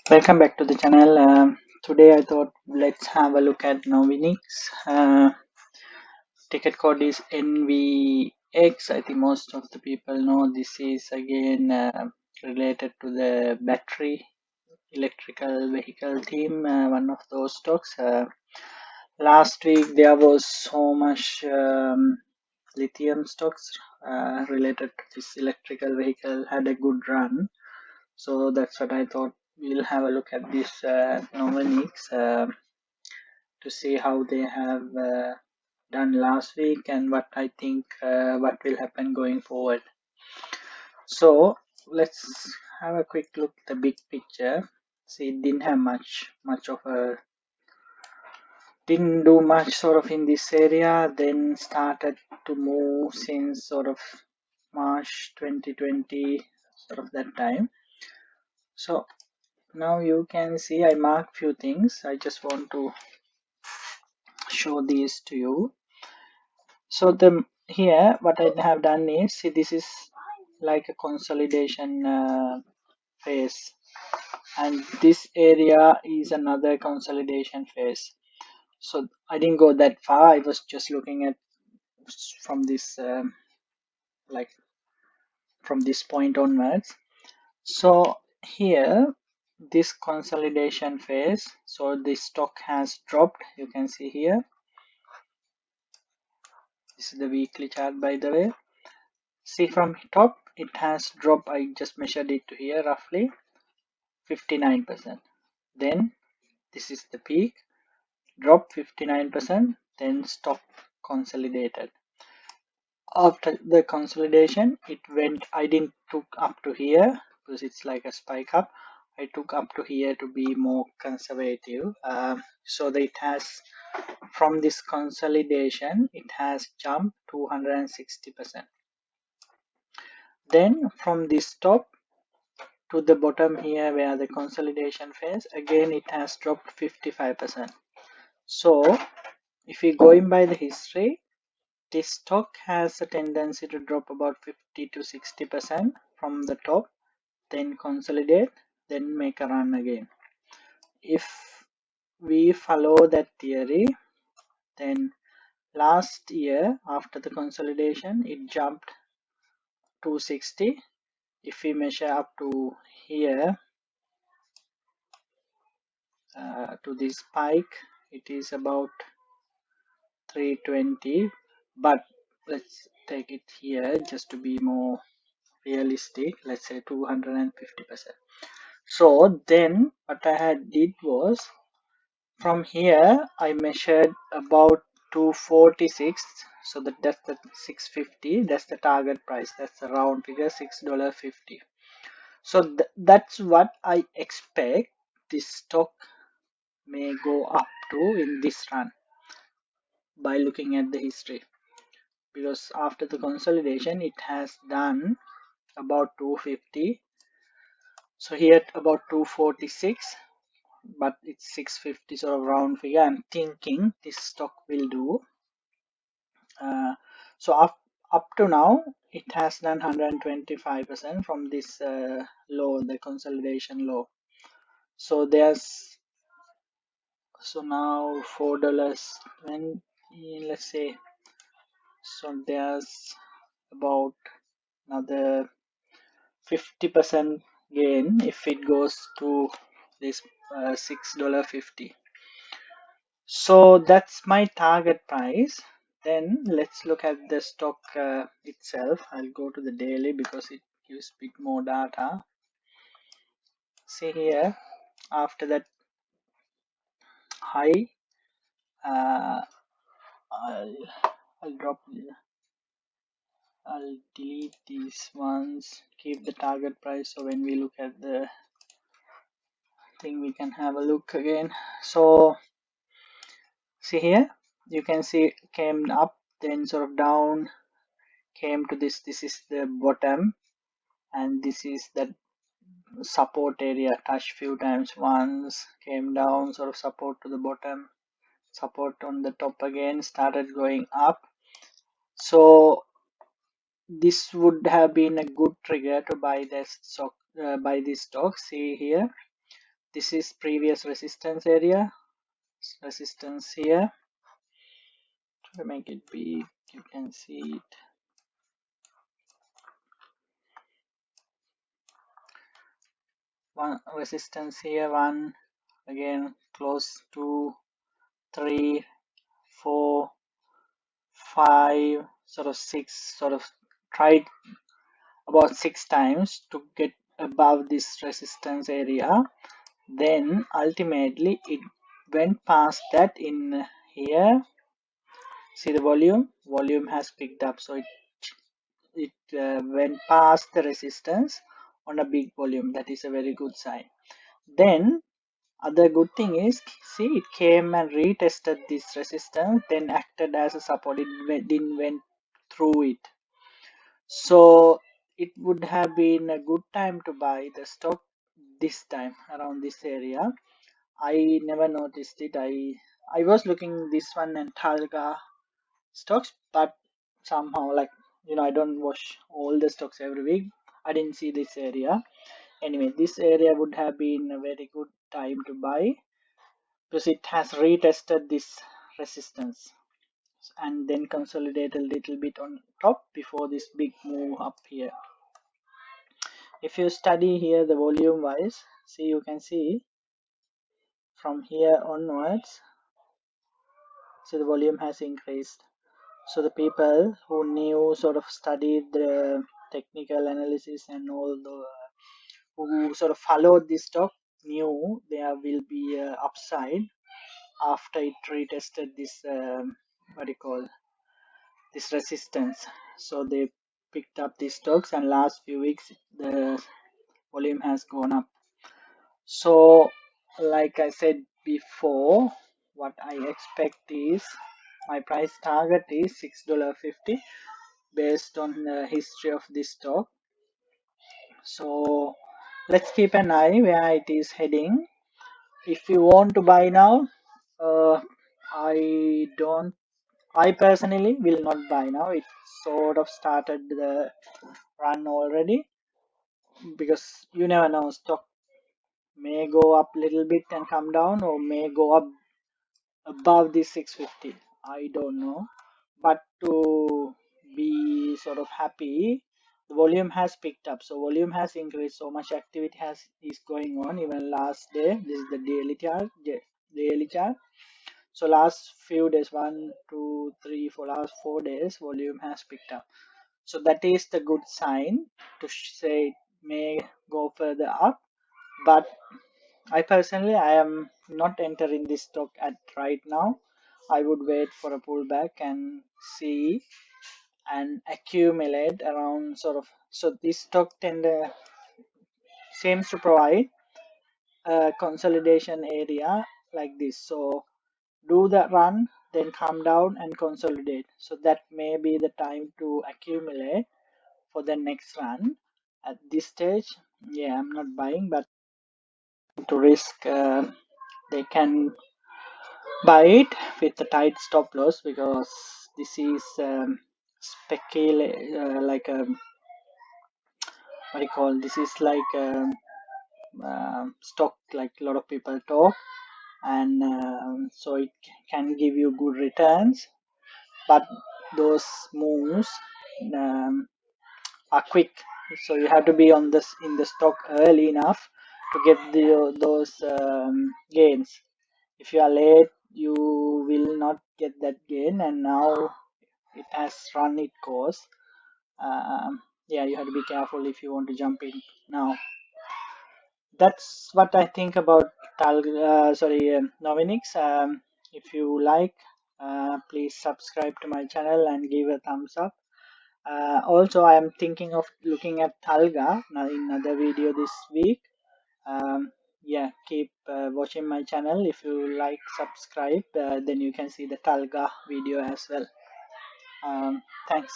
Welcome back to the channel. Today I thought let's have a look at Novonix. Ticket code is NVX. I think most of the people know this is again related to the battery electrical vehicle theme. One of those stocks. Last week there was so much lithium stocks related to this electrical vehicle had a good run. So that's what I thought we'll have a look at this Novonix to see how they have done last week and what I think what will happen going forward. So let's have a quick look at the big picture. See, it didn't have much of a didn't do much sort of in this area, then started to move since sort of March 2020, sort of that time. So now you can see I marked few things. I just want to show these to you. So the here what I have done is, see, this is like a consolidation phase, and this area is another consolidation phase. So I didn't go that far. I was just looking at from this like from this point onwards. So here this consolidation phase, so this stock has dropped. You can see here, this is the weekly chart, by the way. See, from top it has dropped. I just measured it to here, roughly 59%. Then this is the peak, drop 59%, then stock consolidated. After the consolidation it went, I didn't took up to here because it's like a spike up. I took up to here to be more conservative, so that it has, from this consolidation it has jumped 260%. Then from this top to the bottom here where the consolidation phase, again it has dropped 55%. So if we go in by the history, this stock has a tendency to drop about 50 to 60% from the top, then consolidate, then make a run again. If we follow that theory, then last year after the consolidation it jumped 260. If we measure up to here, to this spike, it is about 320, but let's take it here just to be more realistic. Let's say 250%. So then what I had did was, from here I measured about 246. So that's the 650, that's the target price, that's the round figure, $6.50. So that's what I expect this stock may go up to in this run by looking at the history, because after the consolidation it has done about 250. So here about 246, but it's 650 sort of round figure. I'm thinking this stock will do. So up to now it has done 125% from this low, the consolidation low. So there's, so now $4 when, let's say, so there's about another 50% gain if it goes to this $6.50. So that's my target price. Then let's look at the stock itself. I'll go to the daily because it gives a bit more data. See here, after that high, uh, I'll drop, I'll delete these ones, keep the target price, so when we look at the thing we can have a look again. So see here, you can see came up, then sort of down, came to this is the bottom, and this is the support area, touched few times, once, came down, sort of support to the bottom, support on the top again, started going up. So this would have been a good trigger to buy this stock. See here, This is previous resistance area, resistance here. To make it big, you can see it. One resistance here, one, again close, 2, 3, 4, 5, sort of 6, sort of tried about 6 times to get above this resistance area. Then ultimately it went past that in here. See the volume has picked up, so it went past the resistance on a big volume. That is a very good sign. Then other good thing is, see, it came and retested this resistance, then acted as a support. Didn't went through it. So it would have been a good time to buy the stock this time around this area. I never noticed it. I was looking this one and Talga stocks, but somehow, like, I don't watch all the stocks every week. I didn't see this area. Anyway, this area would have been a very good time to buy because it has retested this resistance and then consolidate a little bit on top before this big move up here. If you study here the volume wise, see, you can see from here onwards, so the volume has increased. So the people who knew, sort of studied the technical analysis and all the who sort of followed this stock knew there will be a upside after it retested this what do you call this resistance. So they picked up these stocks, and last few weeks the volume has gone up. So like I said before, what I expect is my price target is $6.50 based on the history of this stock. So let's keep an eye where it is heading. If you want to buy now, uh, I personally will not buy now. It sort of started the run already, because you never know, stock may go up a little bit and come down, or may go up above the 650. I don't know, but to be sort of happy, the volume has picked up, so volume has increased, so much activity is going on. Even last day, this is the daily chart. So last few days, 1, 2, 3, 4, last 4 days, volume has picked up. So that is the good sign to say it may go further up. But I am not entering this stock at right now. I would wait for a pullback and see and accumulate around sort of. So this stock seems to provide a consolidation area like this. So do the run, then come down and consolidate. So that may be the time to accumulate for the next run. At this stage, yeah, I'm not buying, but to risk, they can buy it with a tight stop loss, because this is like a what do you call, this is like a stock like a lot of people talk, and so it can give you good returns, but those moves um, are quick, so you have to be on this in the stock early enough to get those gains. If you are late, you will not get that gain, and now it has run its course. Yeah, you have to be careful if you want to jump in now. That's what I think about Novonix. If you like, please subscribe to my channel and give a thumbs up. Also, I am thinking of looking at Talga now in another video this week. Yeah, keep watching my channel. If you like, subscribe, then you can see the Talga video as well. Thanks.